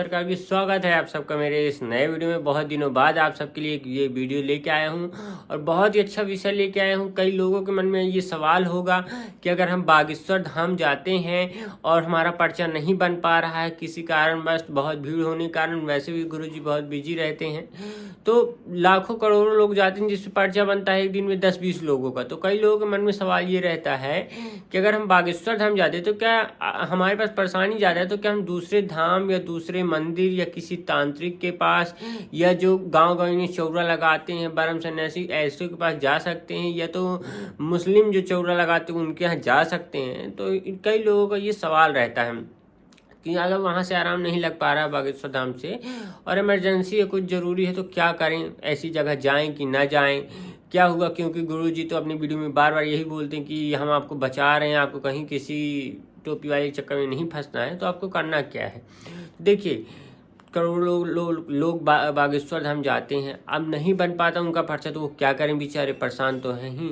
सरकार की स्वागत है आप सबका मेरे इस नए वीडियो में। बहुत दिनों बाद आप सबके लिए ये वीडियो लेके आया हूँ और बहुत ही अच्छा विषय लेके आया हूँ। कई लोगों के मन में ये सवाल होगा कि अगर हम बागेश्वर धाम जाते हैं और हमारा पर्चा नहीं बन पा रहा है किसी कारणवश, बहुत भीड़ होने के कारण, वैसे भी गुरुजी बहुत बिजी रहते हैं, तो लाखों करोड़ों लोग जाते हैं जिससे पर्चा बनता है एक दिन में 10-20 लोगों का। तो कई लोगों के मन में सवाल ये रहता है कि अगर हम बागेश्वर धाम जाते तो क्या हमारे पास परेशानी ज़्यादा है, तो क्या हम दूसरे धाम या दूसरे मंदिर या किसी तांत्रिक के पास या जो गांव में चौरा लगाते हैं ब्रह्म सन्यासी ऐसे के पास जा सकते हैं, या तो मुस्लिम जो चौरा लगाते हैं उनके यहाँ जा सकते हैं। तो कई लोगों का ये सवाल रहता है कि अगर वहाँ से आराम नहीं लग पा रहा बागेश्वर धाम से और इमरजेंसी है, कुछ ज़रूरी है, तो क्या करें, ऐसी जगह जाएं कि ना जाएं, क्या हुआ। क्योंकि गुरुजी तो अपनी वीडियो में बार बार यही बोलते हैं कि हम आपको बचा रहे हैं, आपको कहीं किसी टोपी वाले चक्कर में नहीं फंसना है। तो आपको करना क्या है, देखिए करोड़ों लोग बागेश्वर धाम जाते हैं, अब नहीं बन पाता उनका पर्चा, तो वो क्या करें, बेचारे परेशान तो हैं ही।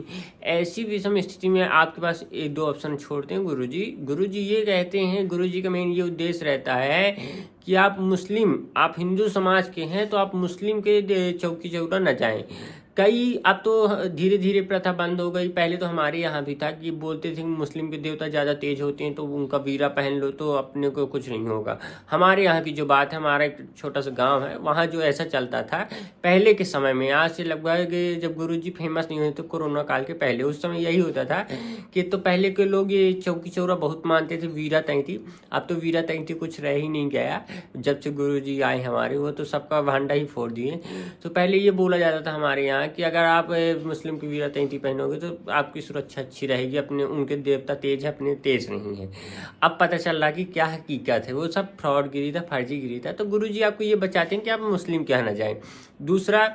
ऐसी विषम स्थिति में आपके पास एक दो ऑप्शन छोड़ते हैं गुरुजी ये कहते हैं, गुरुजी का मेन ये उद्देश्य रहता है कि आप हिंदू समाज के हैं तो आप मुस्लिम के चौकी चौरा न जाएं। अब तो धीरे धीरे प्रथा बंद हो गई। पहले तो हमारे यहाँ भी था कि बोलते थे कि मुस्लिम के देवता ज़्यादा तेज होते हैं तो उनका वीरा पहन लो तो अपने को कुछ नहीं होगा। हमारे यहाँ की जो बात है, हमारा एक छोटा सा गांव है, वहाँ जो ऐसा चलता था पहले के समय में, आज से लगभग जब गुरुजी फेमस नहीं हुए तो कोरोना काल के पहले, उस समय यही होता था कि तो पहले के लोग ये चौकी चौरा बहुत मानते थे, वीरा तैंती। अब तो वीरा तैंती कुछ रह ही नहीं गया, जब से गुरुजी आए हमारे वो तो सबका भांडा ही फोड़ दिए। तो पहले ये बोला जाता था हमारे यहाँ कि अगर आप मुस्लिम की वीरा तैंती पहनोगे तो आपकी सुरक्षा अच्छी रहेगी, अपने उनके देवता तेज है, अपने तेज नहीं है। अब पता चल रहा कि क्या हकीकत है, वो सब फ्रॉड गिरी था, फर्जीगिरी था। तो गुरुजी आपको ये बचाते हैं कि आप मुस्लिम के यहाँ ना जाएं। दूसरा,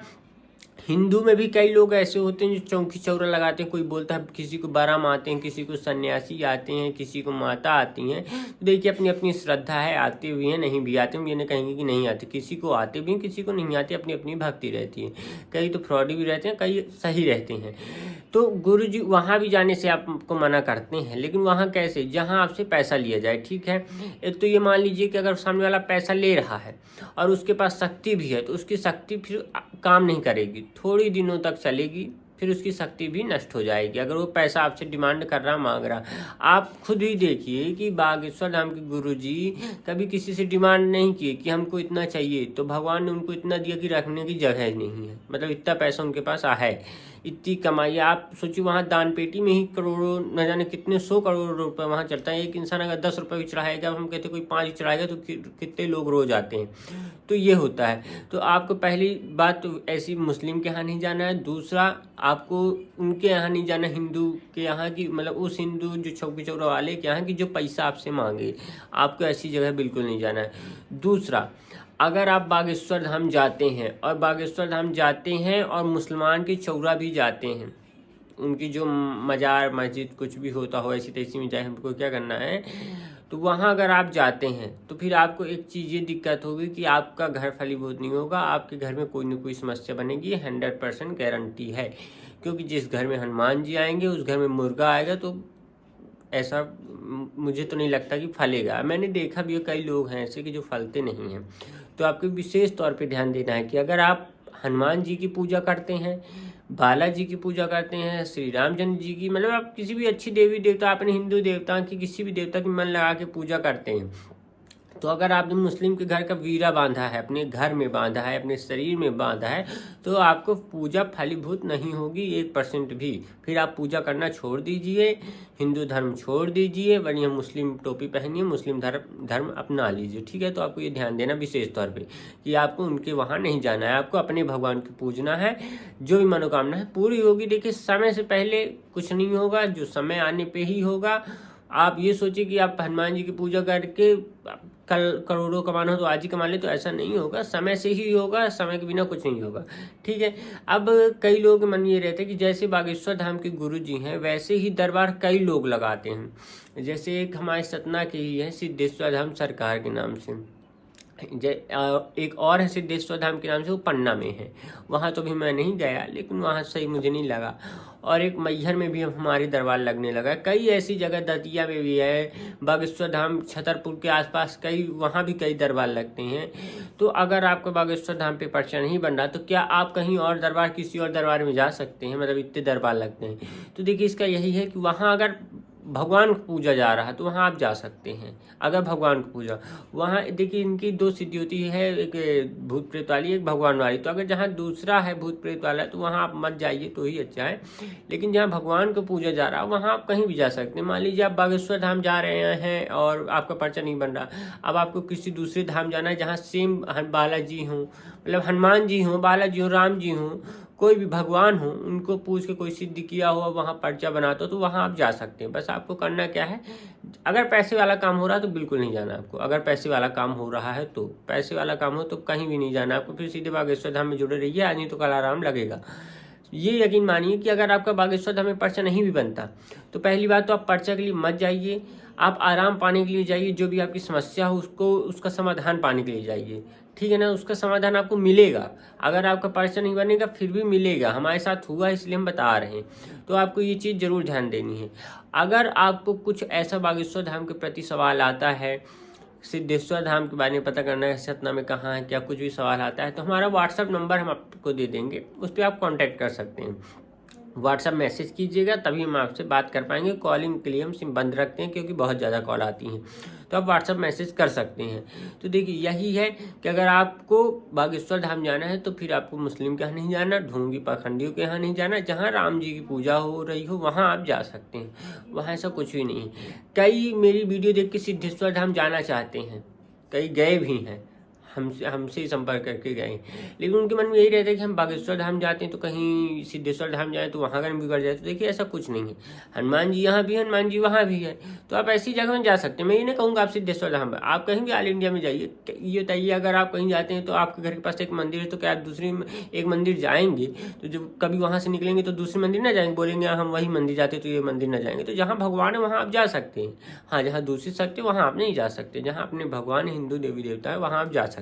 हिंदू में भी कई लोग ऐसे होते हैं जो चौकी चौरा लगाते हैं। कोई बोलता है, किसी को बाराम आते हैं, किसी को सन्यासी आते हैं, किसी को माता आती हैं। तो देखिए अपनी अपनी श्रद्धा है, आते भी हैं नहीं भी आते हैं, ये नहीं कहेंगे कि नहीं आते, किसी को आते भी हैं, किसी को नहीं आते, अपनी अपनी भक्ति रहती है। कई तो फ्रॉडी भी रहते हैं, कई सही रहते हैं। तो गुरुजी वहाँ भी जाने से आपको मना करते हैं, लेकिन वहाँ कैसे, जहाँ आपसे पैसा लिया जाए, ठीक है। एक तो ये मान लीजिए कि अगर सामने वाला पैसा ले रहा है और उसके पास शक्ति भी है, तो उसकी शक्ति फिर काम नहीं करेगी, थोड़ी दिनों तक चलेगी, फिर उसकी शक्ति भी नष्ट हो जाएगी। अगर वो पैसा आपसे डिमांड कर रहा, मांग रहा, आप खुद ही देखिए कि बागेश्वर धाम के गुरुजी कभी किसी से डिमांड नहीं किए कि हमको इतना चाहिए, तो भगवान ने उनको इतना दिया कि रखने की जगह नहीं है। मतलब इतना पैसा उनके पास है, इतनी कमाई। आप सोचिए वहाँ दान पेटी में ही करोड़ों, न जाने कितने 100 करोड़ रुपए वहाँ चलता है। एक इंसान अगर 10 रुपये भी चढ़ाएगा, हम कहते कोई 5 चढ़ाएगा, तो कितने लोग रोज आते हैं। तो ये होता है। तो आपको पहली बात तो ऐसी मुस्लिम के यहाँ नहीं जाना है। दूसरा, आपको उनके यहाँ नहीं जाना, हिंदू के यहाँ की, मतलब उस हिंदू जो चौकी चौरा वाले के यहाँ की जो पैसा आपसे मांगे, आपको ऐसी जगह बिल्कुल नहीं जाना है। दूसरा, अगर आप बागेश्वर धाम जाते हैं और मुसलमान की चौरा भी जाते हैं, उनकी जो मजार मस्जिद कुछ भी होता हो ऐसी तैसी में जाए, हमको क्या करना है, तो वहाँ अगर आप जाते हैं तो फिर आपको एक चीज़ ये दिक्कत होगी कि आपका घर फलीभूत नहीं होगा, आपके घर में कोई ना कोई समस्या बनेगी, 100% गारंटी है। क्योंकि जिस घर में हनुमान जी आएंगे उस घर में मुर्गा आएगा, तो ऐसा मुझे तो नहीं लगता कि फलेगा। मैंने देखा भी है, कई लोग हैं ऐसे कि जो फलते नहीं हैं। तो आपको विशेष तौर पे ध्यान देना है कि अगर आप हनुमान जी की पूजा करते हैं, बालाजी की पूजा करते हैं, श्री रामचंद्र जी की, मतलब आप किसी भी अच्छी देवी देवता, अपने हिंदू देवता की किसी भी देवता की मन लगा के पूजा करते हैं, तो अगर आपने मुस्लिम के घर का वीरा बांधा है, अपने घर में बांधा है, अपने शरीर में बांधा है, तो आपको पूजा फलीभूत नहीं होगी 1% भी। फिर आप पूजा करना छोड़ दीजिए, हिंदू धर्म छोड़ दीजिए, बढ़िया मुस्लिम टोपी पहनिए, मुस्लिम धर्म अपना लीजिए, ठीक है। तो आपको ये ध्यान देना विशेष तौर पे कि आपको उनके वहाँ नहीं जाना है, आपको अपने भगवान को पूजना है। जो भी मनोकामना है पूरी होगी। देखिए समय से पहले कुछ नहीं होगा, जो समय आने पर ही होगा। आप ये सोचिए कि आप हनुमान जी की पूजा करके कल करोड़ों कमाना हो तो आज ही कमा ले, तो ऐसा नहीं होगा, समय से ही होगा, समय के बिना कुछ नहीं होगा, ठीक है। अब कई लोगों के मन ये रहते हैं कि जैसे बागेश्वर धाम के गुरुजी हैं वैसे ही दरबार कई लोग लगाते हैं। जैसे एक हमारे सतना के ही है, सिद्धेश्वर धाम सरकार के नाम से, एक और है सिद्धेश्वर धाम के नाम से, वो पन्ना में है, वहाँ तो भी मैं नहीं गया, लेकिन वहाँ सही मुझे नहीं लगा। और एक मैहर में भी अब हमारी दरबार लगने लगा। कई ऐसी जगह दतिया में भी है, बागेश्वर धाम छतरपुर के आसपास कई, वहाँ भी कई दरबार लगते हैं। तो अगर आपको बागेश्वर धाम पे पर्चा नहीं बन रहा तो क्या आप कहीं और दरबार, किसी और दरबार में जा सकते हैं? मतलब इतने दरबार लगते हैं। तो देखिए इसका यही है कि वहाँ अगर भगवान को पूजा जा रहा है तो वहाँ आप जा सकते हैं। अगर भगवान को पूजा, वहाँ देखिए इनकी दो सिद्धि होती है, एक भूत प्रेत वाली, एक भगवान वाली। तो अगर जहाँ दूसरा है भूत प्रेत वाला तो वहाँ आप मत जाइए तो ही अच्छा है। लेकिन जहाँ भगवान को पूजा जा रहा है वहाँ आप कहीं भी जा सकते हैं। मान लीजिए आप बागेश्वर धाम जा रहे हैं और आपका पर्चा नहीं बन रहा, अब आपको किसी दूसरे धाम जाना है जहाँ सेम बालाजी हों, मतलब हनुमान जी हों, बालाजी हों, राम जी हों, कोई भी भगवान हो, उनको पूछ के कोई सिद्धि किया हुआ वहाँ पर्चा बनाता हो तो वहाँ आप जा सकते हैं। बस आपको करना क्या है, अगर पैसे वाला काम हो रहा है तो बिल्कुल नहीं जाना आपको। अगर पैसे वाला काम हो रहा है तो, पैसे वाला काम हो तो कहीं भी नहीं जाना आपको, फिर सीधे बागेश्वर धाम में जुड़े रहिए, आज नहीं तो कल आराम लगेगा। ये यकीन मानिए कि अगर आपका बागेश्वर धाम में पर्चा नहीं भी बनता तो पहली बात तो आप पर्चा के लिए मत जाइए, आप आराम पाने के लिए जाइए। जो भी आपकी समस्या हो उसको, उसका समाधान पाने के लिए जाइए, ठीक है ना। उसका समाधान आपको मिलेगा। अगर आपका पर्चा नहीं बनेगा फिर भी मिलेगा, हमारे साथ हुआ इसलिए हम बता रहे हैं। तो आपको ये चीज़ जरूर ध्यान देनी है। अगर आपको कुछ ऐसा बागेश्वर धाम के प्रति सवाल आता है, सिद्धेश्वर धाम के बारे में पता करना है, सतना में कहाँ है, क्या कुछ भी सवाल आता है, तो हमारा व्हाट्सअप नंबर हम आपको दे देंगे, उस पर आप कांटेक्ट कर सकते हैं। व्हाट्सअप मैसेज कीजिएगा तभी हम आपसे बात कर पाएंगे। कॉलिंग के लिए हम सिम बंद रखते हैं क्योंकि बहुत ज़्यादा कॉल आती हैं, तो आप व्हाट्सअप मैसेज कर सकते हैं। तो देखिए यही है कि अगर आपको बागेश्वर धाम जाना है तो फिर आपको मुस्लिम के यहाँ नहीं जाना, ढोंगी पाखंडियों के यहाँ नहीं जाना, जहाँ राम जी की पूजा हो रही हो वहाँ आप जा सकते हैं। वहाँ ऐसा कुछ भी नहीं। कई मेरी वीडियो देख के सिद्धेश्वर धाम जाना चाहते हैं, कई गए भी हैं, हमसे ही संपर्क करके गए, लेकिन उनके मन में यही रहता है कि हम बागेश्वर धाम जाते हैं तो कहीं सिद्धेश्वर धाम जाए तो वहाँ का बिगड़ जाए। तो देखिए ऐसा कुछ नहीं है, हनुमान जी यहाँ भी है, हनुमान जी वहाँ भी है, तो आप ऐसी जगह में जा सकते हैं। मैं ये नहीं कहूँगा आप सिद्धेश्वर धाम, आप कहीं भी ऑल इंडिया में जाइए। ये बताइए अगर आप कहीं जाते हैं तो आपके घर के पास एक मंदिर है तो क्या आप दूसरी एक मंदिर जाएंगे? तो जब कभी वहाँ से निकलेंगे तो दूसरी मंदिर ना जाएंगे, बोलेंगे हम वही मंदिर जाते तो ये मंदिर ना जाएंगे। तो जहाँ भगवान है वहाँ आप जा सकते हैं। हाँ, जहाँ दूसरी शक्ति है वहाँ आप नहीं जा सकते, जहाँ अपने भगवान हिंदू देवी देवता है वहाँ आप जा सकते हैं।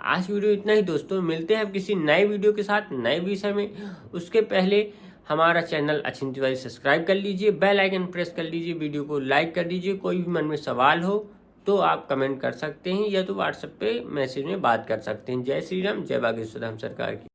आज वीडियो इतना ही दोस्तों, मिलते हैं अब किसी नए वीडियो के साथ नए विषय में। उसके पहले हमारा चैनल अचिंत्य तिवारी सब्सक्राइब कर लीजिए, बेल आइकन प्रेस कर लीजिए, वीडियो को लाइक कर दीजिए। कोई भी मन में सवाल हो तो आप कमेंट कर सकते हैं या तो व्हाट्सएप पे मैसेज में बात कर सकते हैं। जय श्री राम, जय बागेश्वर धाम सरकार की।